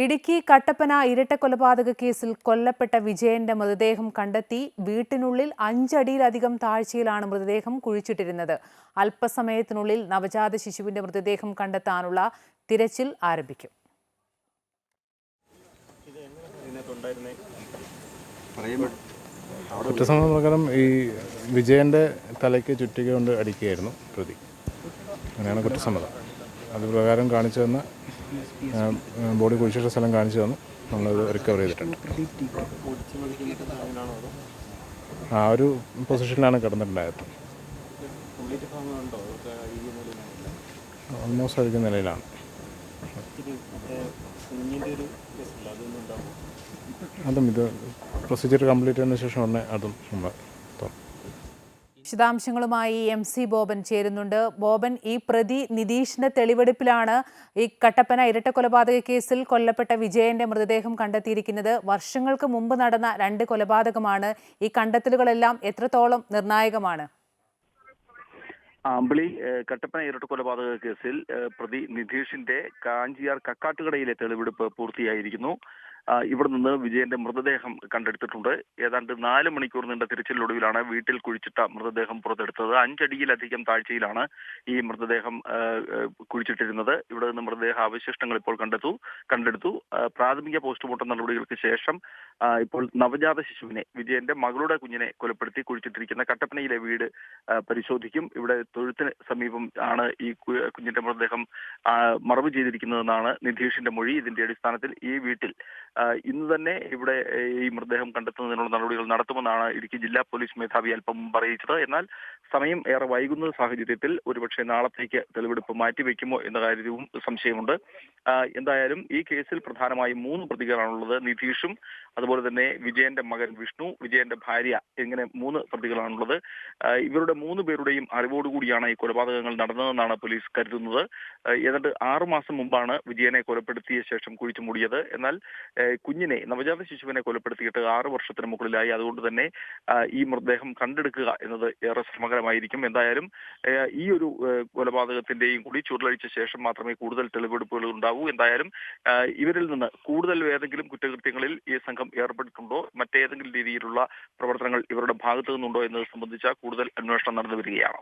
ഇടുക്കി കട്ടപ്പന ഇരട്ടക്കൊലപാതക കേസിൽ കൊല്ലപ്പെട്ട വിജയന്റെ മൃതദേഹം കണ്ടെത്തി. വീട്ടിനുള്ളിൽ 5 അടിയിലധികം താഴ്ചയിലാണ് മൃതദേഹം കുഴിച്ചിട്ടിരുന്നത്. അല്പസമയത്തിനുള്ളിൽ നവജാത ശിശുവിന്റെ മൃതദേഹം കണ്ടെത്താനുള്ള തിരച്ചിൽ ആരംഭിക്കും. കുറ്റസമ്മതം പ്രകാരം ഈ വിജയന്റെ തലയ്ക്ക് ചുറ്റിക കൊണ്ട് അടിക്കുകയായിരുന്നു പ്രതി. അങ്ങനെയാണ് കുറ്റസമ്മതം. അതുപ്രകാരം കാണിച്ചു തന്ന ബോഡി കുഴിച്ചിട്ട സ്ഥലം കാണിച്ചു തന്നു. നമ്മളത് റിക്കവർ ചെയ്തിട്ടുണ്ട്. ആ ഒരു പൊസിഷനിലാണ് കിടന്നിട്ടുണ്ടായത്. ഓൾമോസ്റ്റ് അഴിക്കുന്ന നിലയിലാണ്. അതും ഇത് പ്രൊസീജിയർ കംപ്ലീറ്റ് ചെയ്തതിനു ശേഷം ഉടനെ അതും നമ്മൾ വിശദാംശങ്ങളുമായി MC ബോബൻ ചേരുന്നുണ്ട്. ബോബൻ, ഈ പ്രതി നിതീഷിന്റെ തെളിവെടുപ്പിലാണ് ഈ കട്ടപ്പന ഇരട്ടക്കൊലപാതക കേസിൽ കൊല്ലപ്പെട്ട വിജയന്റെ മൃതദേഹം കണ്ടെത്തിയിരിക്കുന്നത്. വർഷങ്ങൾക്ക് മുമ്പ് നടന്ന 2 കൊലപാതകമാണ്. ഈ കണ്ടെത്തലുകളെല്ലാം എത്രത്തോളം നിർണായകമാണ്? അമ്പിളി, കട്ടപ്പന ഇരട്ടക്കൊലപാതക കേസിൽ പ്രതി നിതീഷിന്റെ കാഞ്ചിയാർ കക്കാട്ടുകടയിലെ തെളിവെടുപ്പ് പൂർത്തിയായിരിക്കുന്നു. ഇവിടെ നിന്ന് വിജയന്റെ മൃതദേഹം കണ്ടെടുത്തിട്ടുണ്ട്. ഏതാണ്ട് 4 മണിക്കൂർ നീണ്ട തിരച്ചിലിനൊടുവിലാണ് വീട്ടിൽ കുഴിച്ചിട്ട മൃതദേഹം പുറത്തെടുത്തത്. 5 അടിയിലധികം താഴ്ചയിലാണ് ഈ മൃതദേഹം കുഴിച്ചിട്ടിരുന്നത്. ഇവിടെ നിന്ന് മൃതദേഹ അവശിഷ്ടങ്ങൾ ഇപ്പോൾ കണ്ടെടുത്തു. പ്രാഥമിക പോസ്റ്റ്മോർട്ടം നടപടികൾക്ക് ശേഷം ഇപ്പോൾ നവജാത ശിശുവിനെ, വിജയന്റെ മകളുടെ കുഞ്ഞിനെ കൊലപ്പെടുത്തി കുഴിച്ചിട്ടിരിക്കുന്ന കട്ടപ്പനയിലെ വീട് പരിശോധിക്കും. ഇവിടെ തൊഴുത്തിന് സമീപം ആണ് ഈ കുഞ്ഞിന്റെ മൃതദേഹം മറവ് ചെയ്തിരിക്കുന്നതെന്നാണ് നിതീഷിന്റെ മൊഴി. ഇതിന്റെ അടിസ്ഥാനത്തിൽ ഈ വീട്ടിൽ ഇന്ന് തന്നെ ഇവിടെ ഈ മൃതദേഹം കണ്ടെത്തുന്നതിനുള്ള നടപടികൾ നടത്തുമെന്നാണ് ഇടുക്കി ജില്ലാ പോലീസ് മേധാവി അല്പം മുമ്പ് അറിയിച്ചത്. എന്നാൽ സമയം ഏറെ വൈകുന്ന സാഹചര്യത്തിൽ ഒരുപക്ഷെ നാളത്തേക്ക് തെളിവെടുപ്പ് മാറ്റിവെക്കുമോ എന്ന കാര്യവും സംശയമുണ്ട്. എന്തായാലും ഈ കേസിൽ പ്രധാനമായും 3 പ്രതികളാണുള്ളത്. നിതീഷും അതുപോലെ തന്നെ വിജയന്റെ മകൻ വിഷ്ണു, വിജയന്റെ ഭാര്യ, ഇങ്ങനെ 3 പ്രതികളാണുള്ളത്. ഇവരുടെ 3 പേരുടെയും അറിവോടുകൂടിയാണ് ഈ കൊലപാതകങ്ങൾ നടന്നതെന്നാണ് പോലീസ് കരുതുന്നത്. ഏതാണ്ട് 6 മാസം മുമ്പാണ് വിജയനെ കൊലപ്പെടുത്തിയ ശേഷം കുഴിച്ചു മൂടിയത്. എന്നാൽ കുഞ്ഞിനെ, നവജാത ശിശുവിനെ കൊലപ്പെടുത്തിയിട്ട് 6 വർഷത്തിന് മുകളിലായി. അതുകൊണ്ട് തന്നെ ഈ മൃതദേഹം കണ്ടെടുക്കുക എന്നത് ഏറെ ശ്രമകരമായിരിക്കും. എന്തായാലും ഈ ഒരു കൊലപാതകത്തിന്റെയും കൂടി ചുരുളഴിച്ച ശേഷം മാത്രമേ കൂടുതൽ തെളിവെടുപ്പുകൾ ഉണ്ടാവൂ. എന്തായാലും ഇവരിൽ നിന്ന് കൂടുതൽ ഏതെങ്കിലും കുറ്റകൃത്യങ്ങളിൽ ഈ സംഘം ഏർപ്പെട്ടിട്ടുണ്ടോ, മറ്റേതെങ്കിലും രീതിയിലുള്ള പ്രവർത്തനങ്ങൾ ഇവരുടെ ഭാഗത്തു നിന്നുണ്ടോ എന്നത് സംബന്ധിച്ച കൂടുതൽ അന്വേഷണം നടന്നു വരികയാണ്.